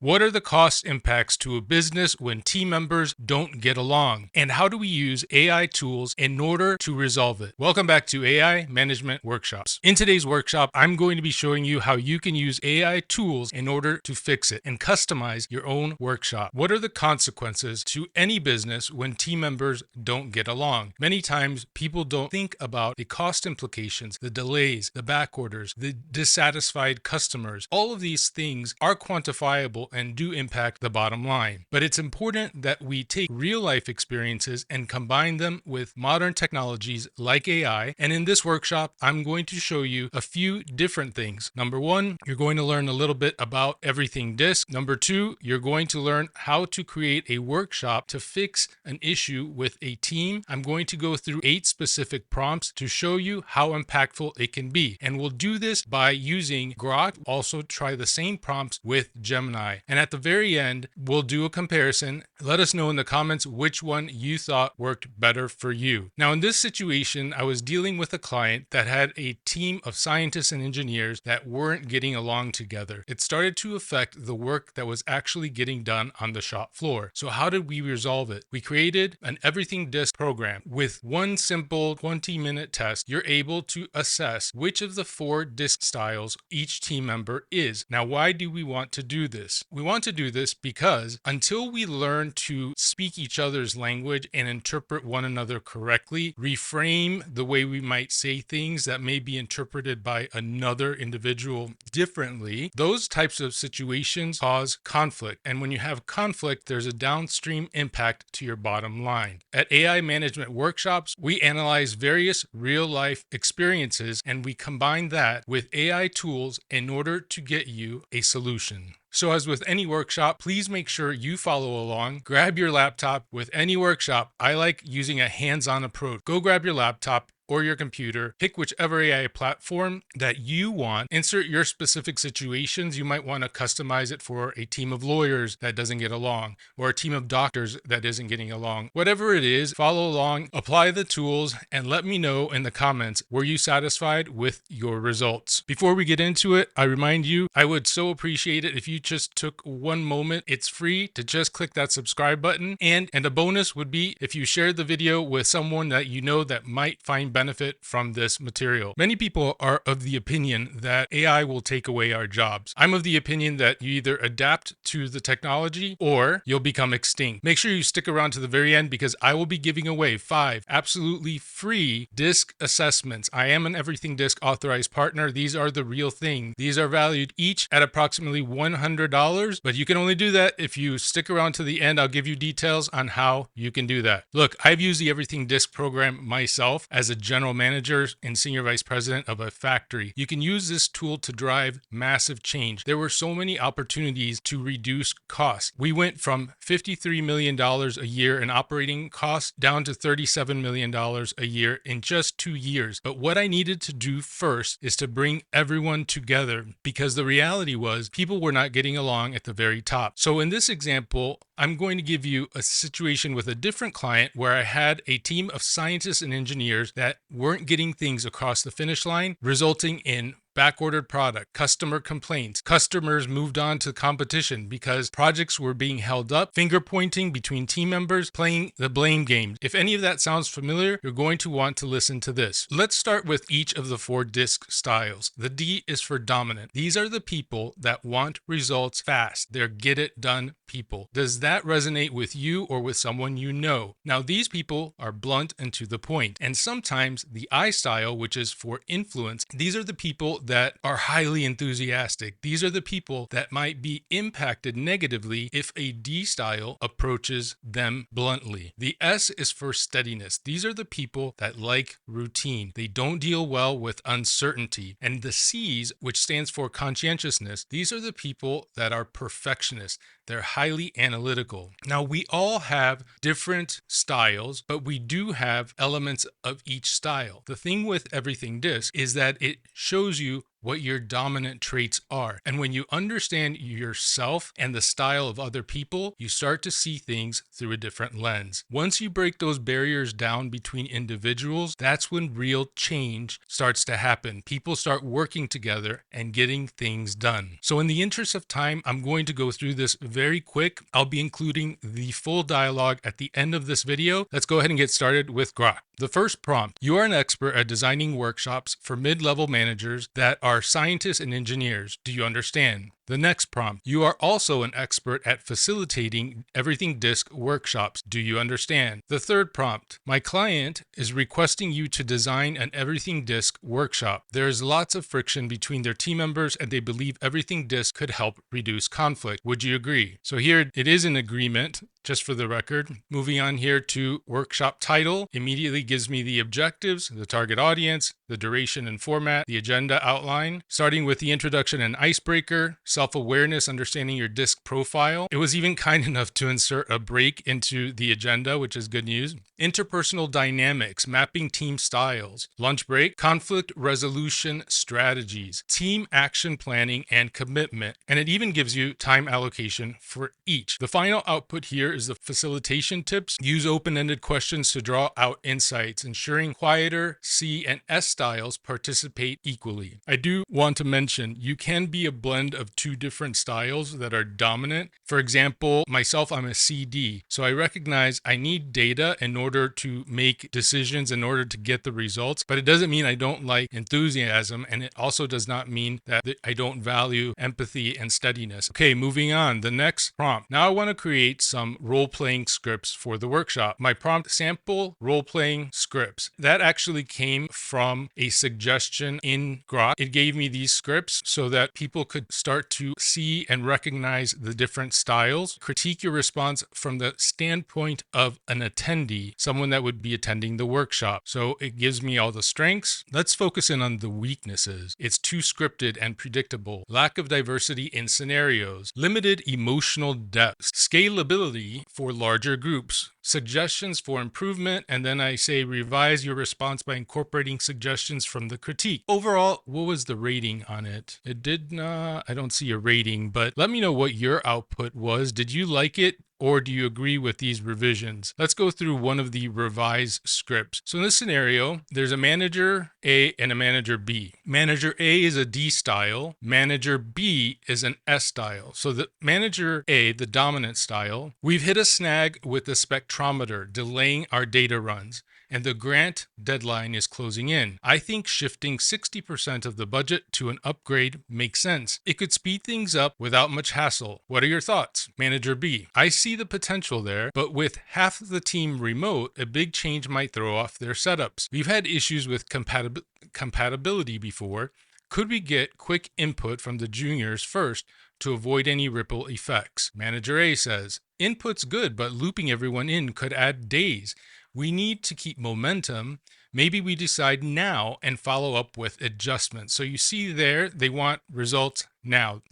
What are the cost impacts to a business when team members don't get along? And how do we use AI tools in order to resolve it? Welcome back to AI Management Workshops. In today's workshop, I'm going to be showing you how you can use AI tools in order to fix it and customize your own workshop. What are the consequences to any business when team members don't get along? Many times, people don't think about the cost implications, the delays, the back orders, the dissatisfied customers. All of these things are quantifiable and do impact the bottom line. But it's important that we take real life experiences and combine them with modern technologies like AI. And in this workshop, I'm going to show you a few different things. Number one, you're going to learn a little bit about everything disk. Number two, you're going to learn how to create a workshop to fix an issue with a team. I'm going to go through 8 specific prompts to show you how impactful it can be. And we'll do this by using Grok. Also try the same prompts with Gemini. And at the very end, we'll do a comparison. Let us know in the comments which one you thought worked better for you. Now, in this situation, I was dealing with a client that had a team of scientists and engineers that weren't getting along together. It started to affect the work that was actually getting done on the shop floor. So how did we resolve it? We created an everything disk program. With one simple 20-minute test, you're able to assess which of the 4 disk styles each team member is. Now, why do we want to do this? We want to do this because until we learn to speak each other's language and interpret one another correctly, reframe the way we might say things that may be interpreted by another individual differently, those types of situations cause conflict. And when you have conflict, there's a downstream impact to your bottom line. At AI Management Workshops, we analyze various real-life experiences and we combine that with AI tools in order to get you a solution. So as with any workshop, please make sure you follow along. Grab your laptop. With any workshop, I like using a hands-on approach. Go grab your laptop or your computer, pick whichever AI platform that you want, insert your specific situations. You might want to customize it for a team of lawyers that doesn't get along, or a team of doctors that isn't getting along. Whatever it is, follow along, apply the tools, and let me know in the comments, were you satisfied with your results? Before we get into it, I remind you, I would so appreciate it if you just took one moment. It's free to just click that subscribe button, and a bonus would be if you shared the video with someone that you know that might find benefit from this material. Many people are of the opinion that AI will take away our jobs. I'm of the opinion that you either adapt to the technology or you'll become extinct. Make sure you stick around to the very end because I will be giving away 5 absolutely free disk assessments. I am an Everything Disk authorized partner. These are the real thing. These are valued each at approximately $100, but you can only do that if you stick around to the end. I'll give you details on how you can do that. Look, I've used the Everything Disk program myself as a general manager and senior vice president of a factory. You can use this tool to drive massive change. There were so many opportunities to reduce costs. We went from $53 million a year in operating costs down to $37 million a year in just 2 years. But what I needed to do first is to bring everyone together because the reality was people were not getting along at the very top. So in this example, I'm going to give you a situation with a different client where I had a team of scientists and engineers that weren't getting things across the finish line, resulting in backordered product, customer complaints. Customers moved on to competition because projects were being held up, finger pointing between team members, playing the blame game. If any of that sounds familiar, you're going to want to listen to this. Let's start with each of the 4 disk styles. The D is for dominant. These are the people that want results fast. They're get it done people. Does that resonate with you or with someone you know? Now, these people are blunt and to the point. And sometimes the I style, which is for influence, these are the people that are highly enthusiastic. These are the people that might be impacted negatively if a D style approaches them bluntly. The S is for steadiness. These are the people that like routine. They don't deal well with uncertainty. And the C's, which stands for conscientiousness, these are the people that are perfectionists. They're highly analytical. Now, we all have different styles, but we do have elements of each style. The thing with Everything Disk is that it shows you what your dominant traits are. And when you understand yourself and the style of other people, you start to see things through a different lens. Once you break those barriers down between individuals, that's when real change starts to happen. People start working together and getting things done. So in the interest of time, I'm going to go through this very quick. I'll be including the full dialogue at the end of this video. Let's go ahead and get started with Grok. The first prompt: you are an expert at designing workshops for mid-level managers that are scientists and engineers. Do you understand? The next prompt: you are also an expert at facilitating everything disk workshops. Do you understand? The third prompt: my client is requesting you to design an everything disk workshop. There is lots of friction between their team members and they believe everything disk could help reduce conflict. Would you agree? So here it is an agreement. Just for the record. Moving on here to workshop title, immediately gives me the objectives, the target audience, the duration and format, the agenda outline, starting with the introduction and icebreaker, self-awareness, understanding your disk profile. It was even kind enough to insert a break into the agenda, which is good news. Interpersonal dynamics, mapping team styles, lunch break, conflict resolution strategies, team action planning and commitment. And it even gives you time allocation for each. The final output here is the facilitation tips. Use open-ended questions to draw out insights, ensuring quieter C and S styles participate equally. I do want to mention you can be a blend of two different styles that are dominant. For example, myself, I'm a CD, so I recognize I need data in order to make decisions, in order to get the results, but it doesn't mean I don't like enthusiasm, and it also does not mean that I don't value empathy and steadiness. Okay, moving on. The next prompt. Now I want to create some role-playing scripts for the workshop. My prompt: sample role-playing scripts. That actually came from a suggestion in Grok. It gave me these scripts so that people could start to see and recognize the different styles. Critique your response from the standpoint of an attendee, someone that would be attending the workshop. So it gives me all the strengths. Let's focus in on the weaknesses. It's too scripted and predictable. Lack of diversity in scenarios. Limited emotional depth. Scalability for larger groups. Suggestions for improvement, and then I say revise your response by incorporating suggestions from the critique. Overall, what was the rating on it? It did not, I don't see a rating, but let me know what your output was. Did you like it? Or do you agree with these revisions? Let's go through one of the revised scripts. So in this scenario, there's a manager A and a manager B. Manager A is a D style. Manager B is an S style. So the manager A, the dominant style, we've hit a snag with the spectrometer, delaying our data runs, and the grant deadline is closing in. I think shifting 60% of the budget to an upgrade makes sense. It could speed things up without much hassle. What are your thoughts? Manager B: I see the potential there, but with half of the team remote, a big change might throw off their setups. We've had issues with compatibility before. Could we get quick input from the juniors first to avoid any ripple effects? Manager A says, input's good, but looping everyone in could add days. We need to keep momentum. Maybe we decide now and follow up with adjustments. So you see there, they want results now.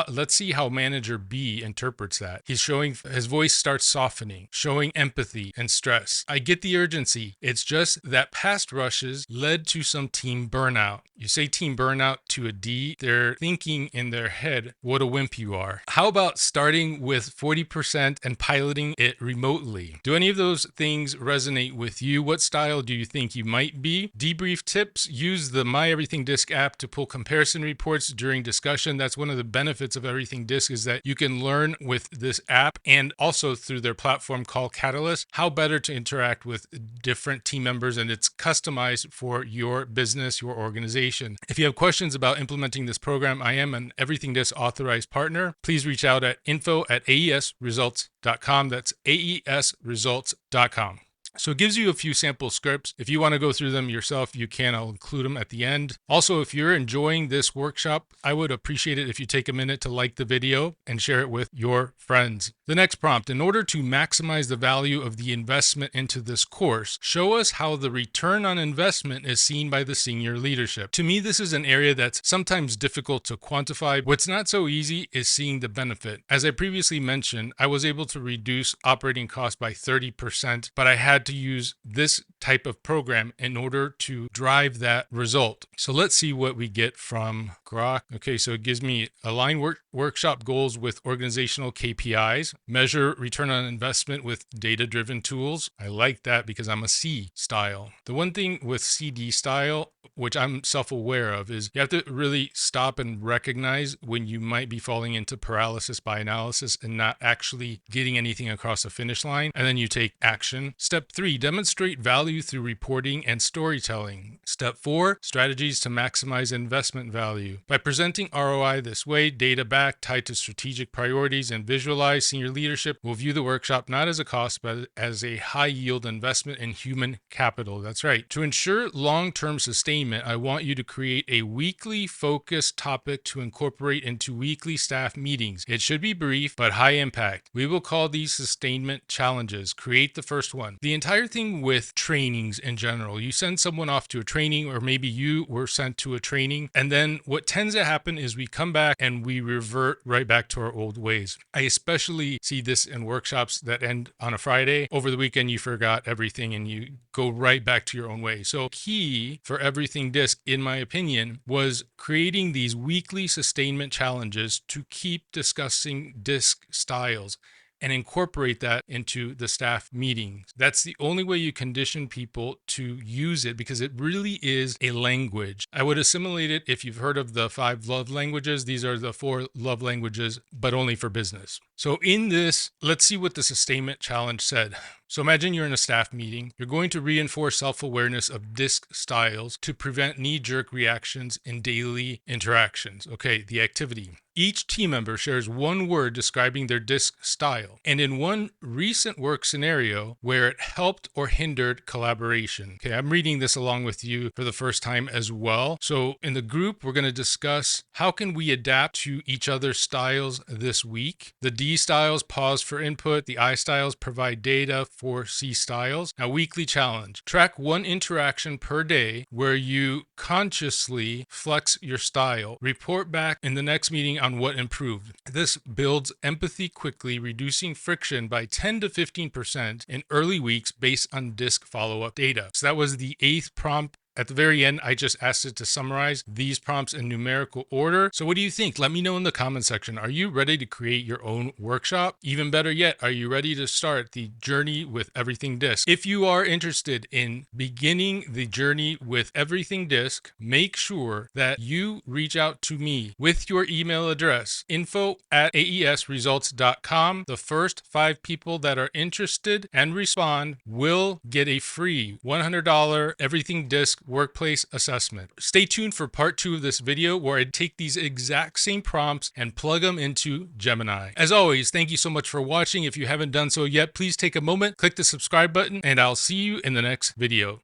Let's see how manager B interprets that. He's showing, his voice starts softening, showing empathy and stress. I get the urgency. It's just that past rushes led to some team burnout. You say team burnout to a D, they're thinking in their head, what a wimp you are. How about starting with 40% and piloting it remotely? Do any of those things resonate with you? What style do you think you might be? Debrief tips: use the My Everything Disk app to pull comparison reports during discussion. That's one of the benefits of Everything Disk, is that you can learn with this app and also through their platform called Catalyst how better to interact with different team members, and it's customized for your business, your organization. If you have questions about implementing this program, I am an Everything Disk authorized partner. Please reach out at info@aesresults.com. That's aesresults.com. So it gives you a few sample scripts. If you want to go through them yourself, you can. I'll include them at the end. Also, if you're enjoying this workshop, I would appreciate it if you take a minute to like the video and share it with your friends. The next prompt: in order to maximize the value of the investment into this course, show us how the return on investment is seen by the senior leadership. To me, this is an area that's sometimes difficult to quantify. What's not so easy is seeing the benefit. As I previously mentioned, I was able to reduce operating costs by 30%, but I had to use this type of program in order to drive that result. So let's see what we get from Grok. Okay, so it gives me align workshop goals with organizational KPIs, measure return on investment with data-driven tools. I like that because I'm a C style. The one thing with CD style, which I'm self-aware of, is you have to really stop and recognize when you might be falling into paralysis by analysis and not actually getting anything across the finish line, and then you take action. Step 3, demonstrate value through reporting and storytelling. Step 4, strategies to maximize investment value. By presenting ROI this way, data back, tied to strategic priorities, and visualize, senior leadership will view the workshop not as a cost, but as a high-yield investment in human capital. That's right. To ensure long-term sustainment, I want you to create a weekly focused topic to incorporate into weekly staff meetings. It should be brief, but high impact. We will call these sustainment challenges. Create the first one. The entire thing with trainings in general, you send someone off to a training, or maybe you were sent to a training, and then what tends to happen is we come back and we revert right back to our old ways. I especially see this in workshops that end on a Friday. Over the weekend, you forgot everything and you go right back to your own way. So key for everything DISC, in my opinion, was creating these weekly sustainment challenges to keep discussing DISC styles and incorporate that into the staff meetings. That's the only way you condition people to use it, because it really is a language. I would assimilate it if you've heard of the 5 love languages. These are the 4 love languages, but only for business. So in this, let's see what the sustainment challenge said. So imagine you're in a staff meeting. You're going to reinforce self-awareness of DISC styles to prevent knee-jerk reactions in daily interactions. Okay, the activity. Each team member shares one word describing their DISC style, and in one recent work scenario where it helped or hindered collaboration. Okay, I'm reading this along with you for the first time as well. So in the group, we're going to discuss how can we adapt to each other's styles this week. The D styles pause for input. The I styles provide data for C styles. Now, weekly challenge. Track one interaction per day where you consciously flex your style. Report back in the next meeting on what improved. This builds empathy quickly, reducing friction by 10 to 15% in early weeks based on DISC follow-up data. So that was the 8th prompt. At the very end, I just asked it to summarize these prompts in numerical order. So what do you think? Let me know in the comment section. Are you ready to create your own workshop? Even better yet, are you ready to start the journey with everything DISC? If you are interested in beginning the journey with everything DISC, make sure that you reach out to me with your email address, info@aesresults.com. The first 5 people that are interested and respond will get a free $100 everything DISC workplace assessment. Stay tuned for part 2 of this video where I take these exact same prompts and plug them into Gemini. As always, thank you so much for watching. If you haven't done so yet, please take a moment, click the subscribe button, and I'll see you in the next video.